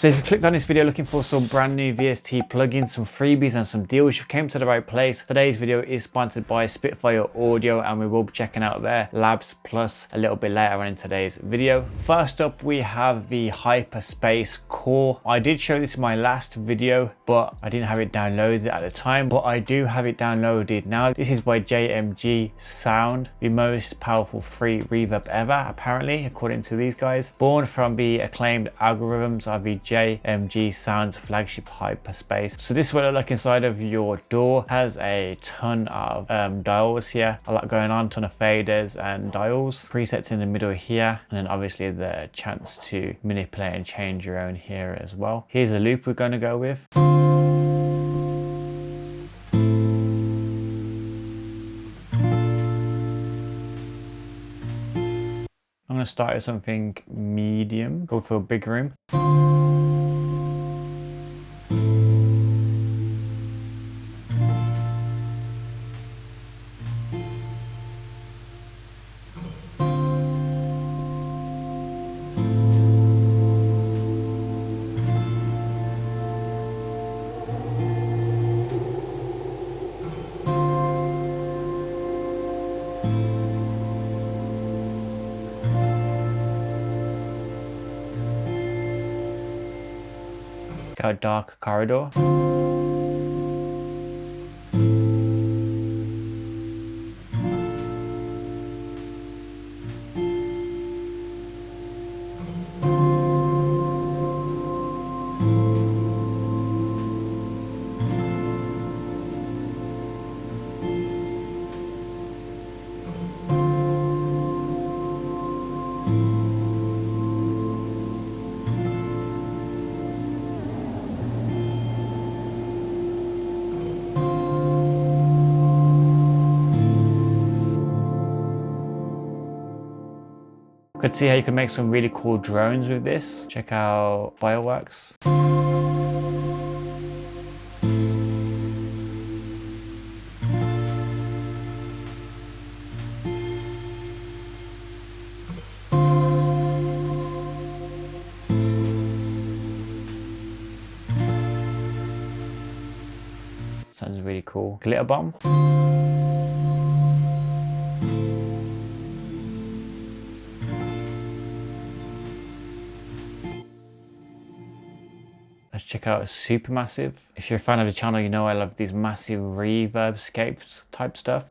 So if you clicked on this video looking for some brand new VST plugins, some freebies and some deals, you came to the right place. Today's video is sponsored by Spitfire Audio and we will be checking out their Labs Plus a little bit later on in today's video. First up, we have the Hyperspace Core. I did show this in my last video, but I didn't have it downloaded at the time, but I do have it downloaded now. This is by JMG Sound, the most powerful free reverb ever, apparently, according to these guys. Born from the acclaimed algorithms of the JMG Sound's flagship Hyperspace. So this is what it looks like inside of your DAW. Has a ton of dials here, a lot going on, ton of faders and dials. Presets in the middle here, and then obviously the chance to manipulate and change your own here as well. Here's a loop we're going to go with. I'm going to start with something medium, go for a big room. Got a dark corridor. You could see how you can make some really cool drones with this. Check out fireworks. Sounds really cool. Glitter bomb. Let's check out Supermassive. If you're a fan of the channel, you know I love these massive reverb-scapes type stuff.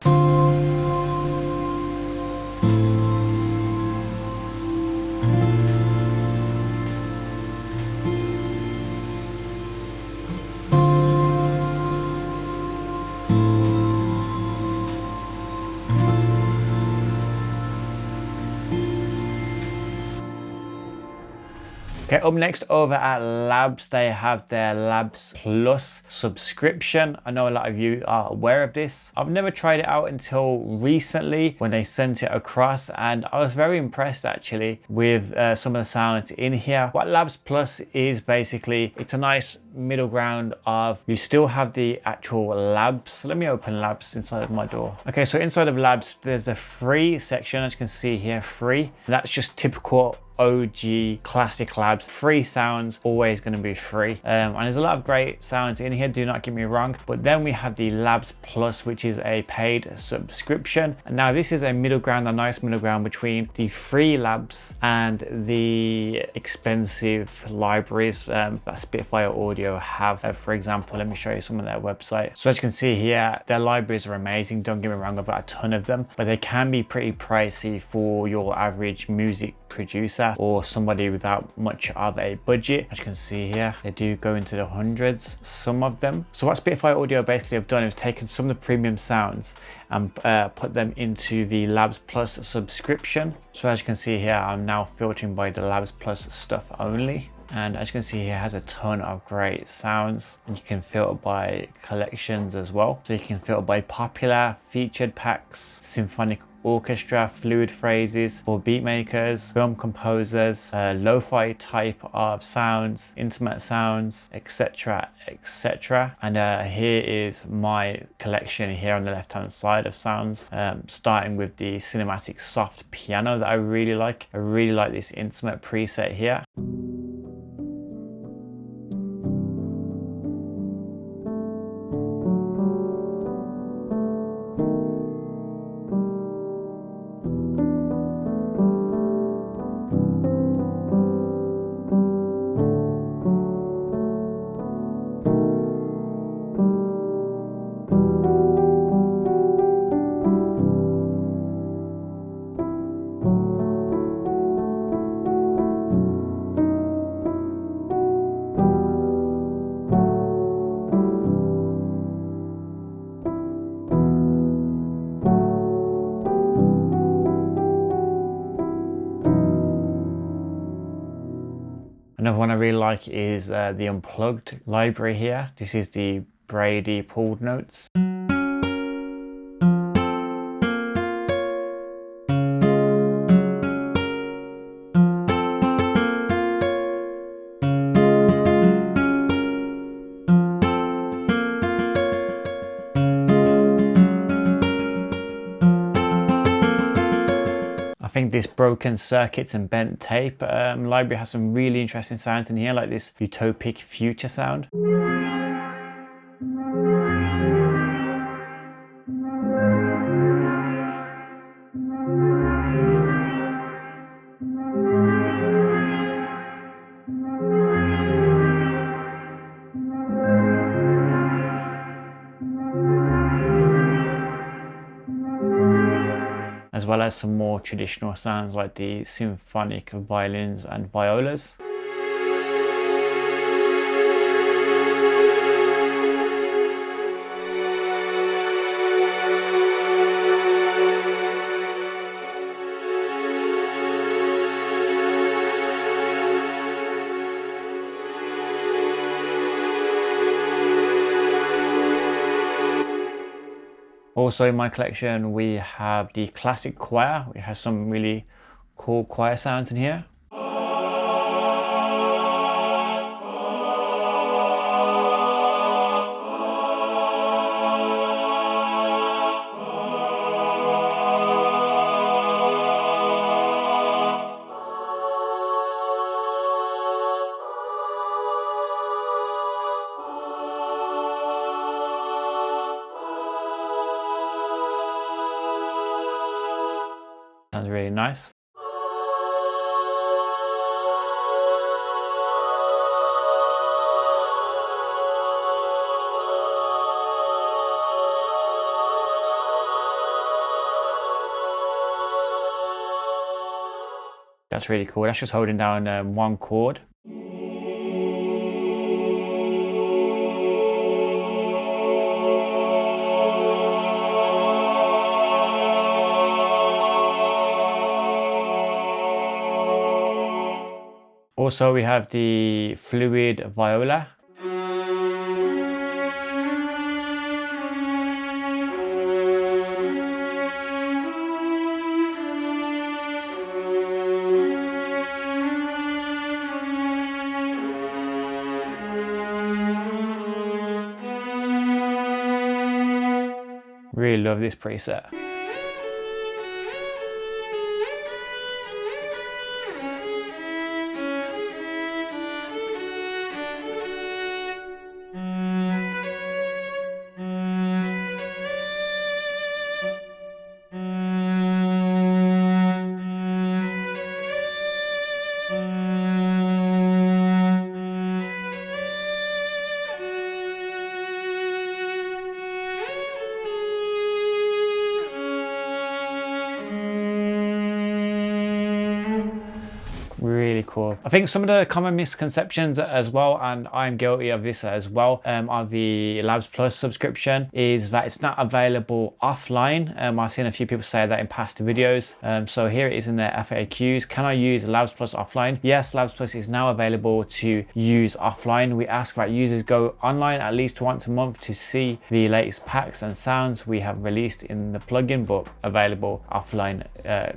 Okay, up next over at Labs, they have their Labs Plus subscription. I know a lot of you are aware of this. I've never tried it out until recently when they sent it across, and I was very impressed actually with some of the sounds in here. What Labs Plus is basically, it's a nice middle ground of, you still have the actual Labs. Let me open Labs inside of my DAW. Okay, so inside of Labs, there's the free section, as you can see here, free. That's just typical OG classic Labs. Free sounds, always going to be free. And there's a lot of great sounds in here, do not get me wrong. But then we have the Labs Plus, which is a paid subscription. And now this is a middle ground, a nice middle ground between the free Labs and the expensive libraries that Spitfire Audio have. For example, let me show you some of their website. So as you can see here, their libraries are amazing. Don't get me wrong, I've got a ton of them, but they can be pretty pricey for your average music producer or somebody without much of a budget. As you can see here, they do go into the hundreds, some of them. So what Spitfire Audio basically have done is taken some of the premium sounds and put them into the Labs Plus subscription. So as you can see here, I'm now filtering by the Labs Plus stuff only. And as you can see here, it has a ton of great sounds, and you can filter by collections as well. So you can filter by popular, featured packs, symphonic orchestra, fluid phrases for beat makers, film composers, lo-fi type of sounds, intimate sounds, etc, etc. And here is my collection here on the left hand side of sounds, starting with the cinematic soft piano that I really like. I really like this intimate preset here. really like is the Unplugged library here. This is the Brady pulled notes. I think this broken circuits and bent tape library has some really interesting sounds in here, like this utopic future sound. As well as some more traditional sounds like the symphonic violins and violas. Also in my collection we have the classic choir, which has some really cool choir sounds in here. Sounds really nice. That's really cool. That's just holding down one chord. Also we have the fluid viola. Really love this preset. Really cool. I think some of the common misconceptions as well, and I'm guilty of this as well, of the Labs Plus subscription is that it's not available offline. I've seen a few people say that in past videos. So here it is in the FAQs. Can I use Labs Plus offline? Yes, Labs Plus is now available to use offline. We ask that users go online at least once a month to see the latest packs and sounds we have released in the plugin, but available offline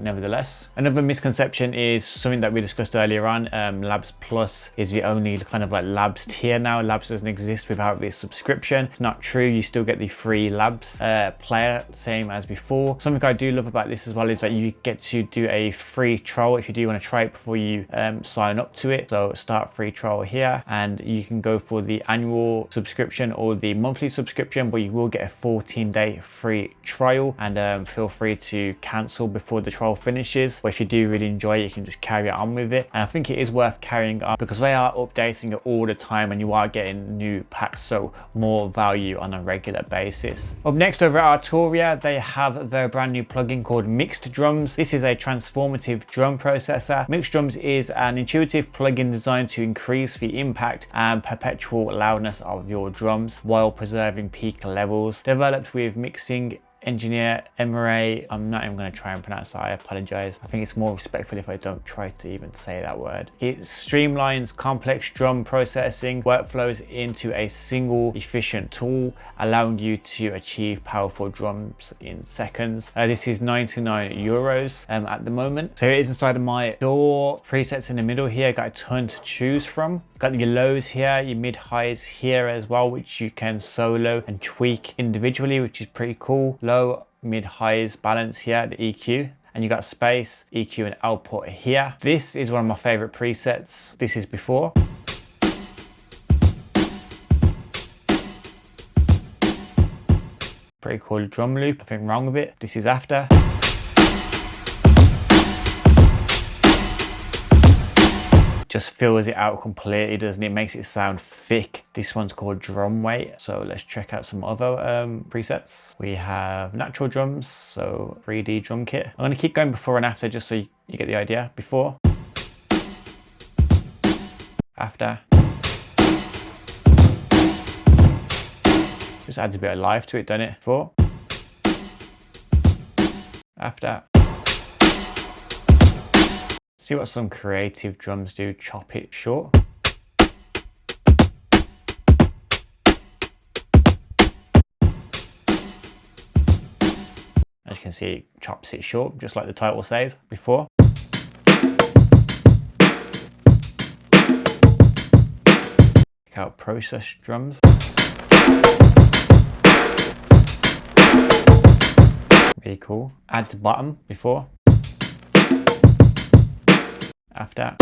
nevertheless. Another misconception is something that we discussed earlier on. Labs Plus is the only kind of like Labs tier now. Labs doesn't exist without this subscription. It's not true. You still get the free Labs player, same as before. Something I do love about this as well is that you get to do a free trial if you do want to try it before you sign up to it. So start free trial here, and you can go for the annual subscription or the monthly subscription, but you will get a 14-day free trial, and feel free to cancel before the trial finishes. But if you do really enjoy it, you can just carry on with it. And I think it is worth carrying on because they are updating it all the time and you are getting new packs, so more value on a regular basis. Up next, over at Arturia, they have their brand new plugin called Mixed Drums. This is a transformative drum processor. Mixed Drums is an intuitive plugin designed to increase the impact and perpetual loudness of your drums while preserving peak levels. Developed with mixing engineer Emre. I'm not even going to try and pronounce that. I apologize. I think it's more respectful if I don't try to even say that word. It streamlines complex drum processing workflows into a single efficient tool, allowing you to achieve powerful drums in seconds. This is 99 euros at the moment. So it is inside of my DAW presets in the middle here. Got a ton to choose from. Got your lows here, your mid highs here as well, which you can solo and tweak individually, which is pretty cool. Low, mid highs balance here, the EQ. And you got space, EQ and output here. This is one of my favorite presets. This is before. Pretty cool drum loop, nothing wrong with it. This is after. Just fills it out completely, doesn't it? Makes it sound thick. This one's called drum weight. So let's check out some other presets. We have natural drums, so 3D drum kit. I'm gonna keep going before and after just so you get the idea. Before. After. Just adds a bit of life to it, doesn't it? Before. After. See what some creative drums do, chop it short. As you can see, it chops it short, just like the title says, before. Check out process drums. Really cool. Add to bottom, before. After.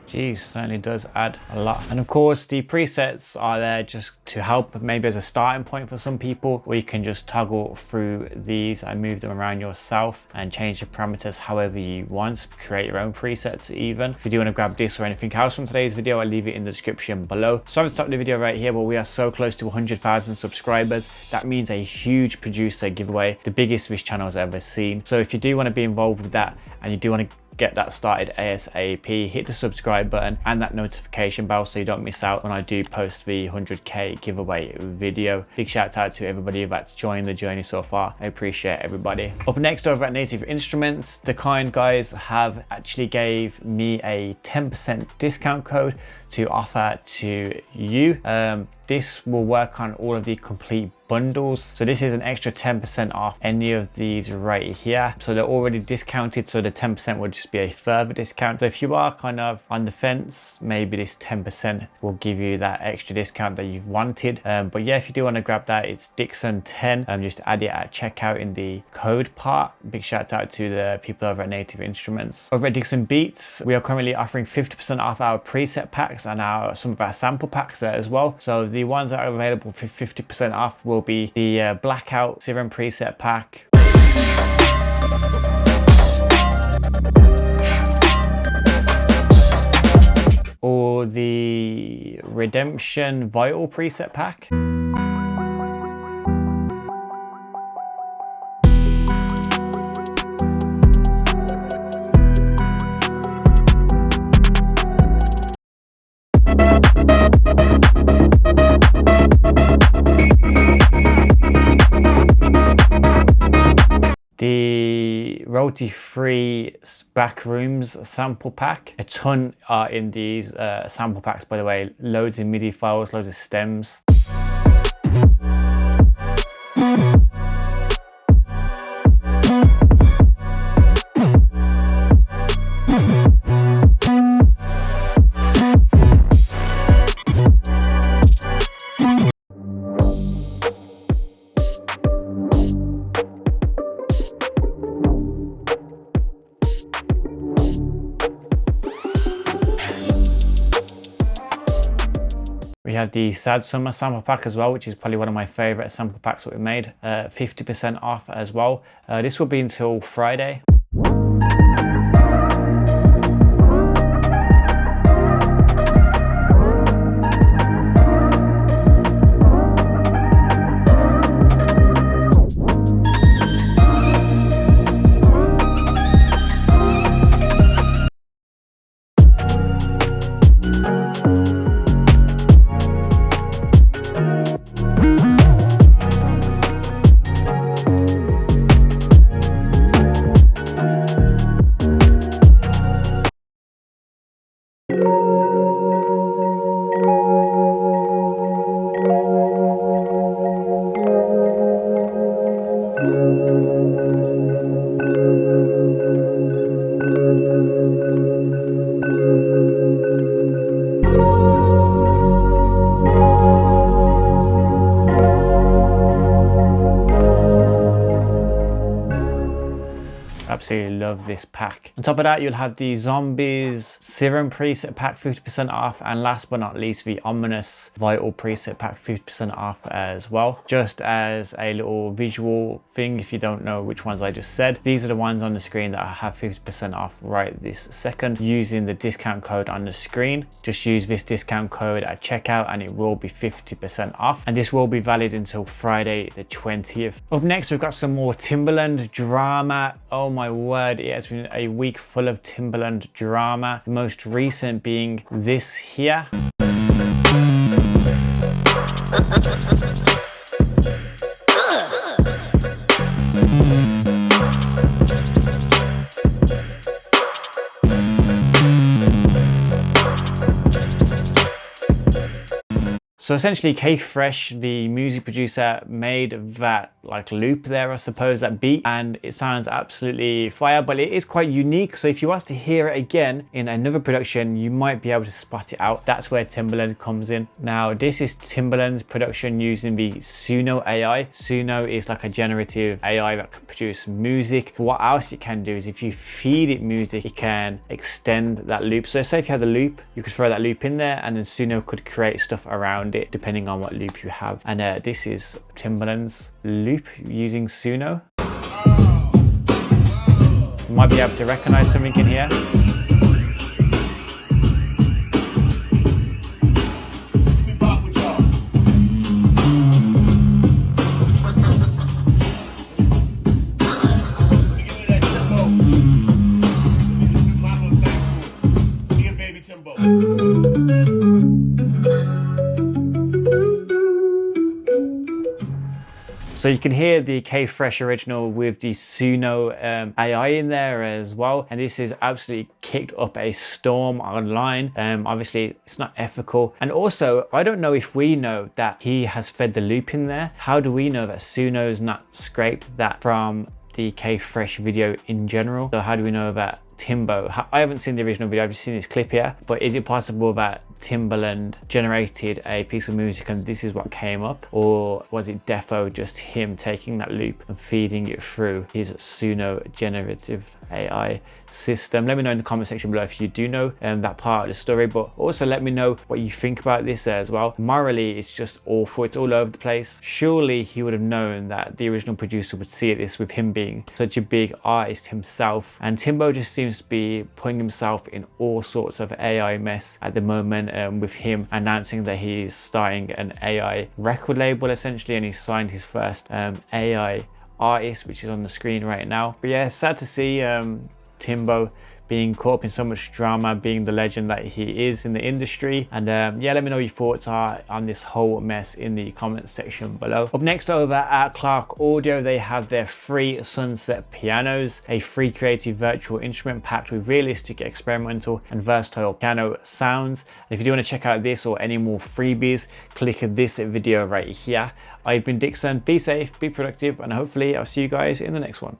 Geez, certainly does add a lot. And of course, the presets are there just to help maybe as a starting point for some people, or you can just toggle through these and move them around yourself and change the parameters however you want, create your own presets even. If you do want to grab this or anything else from today's video, I'll leave it in the description below. So I'm going to stop the video right here, but we are so close to 100,000 subscribers. That means a huge producer giveaway, the biggest this channel has ever seen. So if you do want to be involved with that and you do want to get that started ASAP, hit the subscribe button and that notification bell so you don't miss out when I do post the 100k giveaway video. Big shout out to everybody that's joined the journey so far. I appreciate everybody. Up next, over at Native Instruments, the kind guys have actually gave me a 10% discount code to offer to you. This will work on all of the complete bundles. So this is an extra 10% off any of these right here. So they're already discounted, so the 10% would just be a further discount. So if you are kind of on the fence, maybe this 10% will give you that extra discount that you've wanted. But yeah, if you do want to grab that, it's Dixon 10. Just add it at checkout in the code part. Big shout out to the people over at Native Instruments. Over at DixonBeats, we are currently offering 50% off our preset packs and some of our sample packs there as well. So the ones that are available for 50% off will be the Blackout Serum preset pack, or the Redemption Vital preset pack. The royalty-free Backrooms sample pack. A ton are in these sample packs, by the way. Loads of MIDI files, loads of stems. We have the Sad Summer sample pack as well, which is probably one of my favorite sample packs that we've made. 50% off as well. This will be until Friday. Absolutely love this pack. On top of that, you'll have the Zombies Serum preset pack 50% off, and last but not least, the Ominous Vital preset pack 50% off as well. Just as a little visual thing, if you don't know which ones I just said, these are the ones on the screen that I have 50% off right this second using the discount code on the screen. Just use this discount code at checkout and it will be 50% off, and this will be valid until Friday the 20th. Up next, we've got some more Timbaland drama. Oh my word, it has been a week full of Timbaland drama, the most recent being this here. So essentially K-Fresh, the music producer, made that like loop there, I suppose, that beat, and it sounds absolutely fire, but it is quite unique. So if you was to hear it again in another production, you might be able to spot it out. That's where Timbaland comes in. Now, this is Timbaland's production using the Suno AI. Suno is like a generative AI that can produce music. What else it can do is if you feed it music, it can extend that loop. So say if you had the loop, you could throw that loop in there and then Suno could create stuff around it depending on what loop you have. And this is Timbaland's loop using Suno. You might be able to recognize something in here. So you can hear the K-Fresh original with the Suno AI in there as well. And this is absolutely kicked up a storm online. Obviously it's not ethical. And also, I don't know if we know that he has fed the loop in there. How do we know that Suno's not scraped that from the K-Fresh video in general? So how do we know that Timbo, I haven't seen the original video, I've just seen this clip here, but is it possible that Timbaland generated a piece of music and this is what came up? Or was it defo just him taking that loop and feeding it through his Suno generative AI system? Let me know in the comment section below if you do know that part of the story, but also let me know what you think about this as well. Morally, it's just awful. It's all over the place. Surely he would have known that the original producer would see this with him being such a big artist himself. And Timbo just seems to be putting himself in all sorts of AI mess at the moment, with him announcing that he's starting an AI record label essentially, and he's signed his first AI artist, which is on the screen right now. But yeah, sad to see Timbo being caught up in so much drama, being the legend that he is in the industry. And yeah, let me know your thoughts are on this whole mess in the comment section below. Up next, over at Clark Audio, they have their free Sunset pianos, a free creative virtual instrument packed with realistic, experimental and versatile piano sounds. And if you do want to check out this or any more freebies, click this video right here. I've been Dixon. Be safe, be productive, and hopefully I'll see you guys in the next one.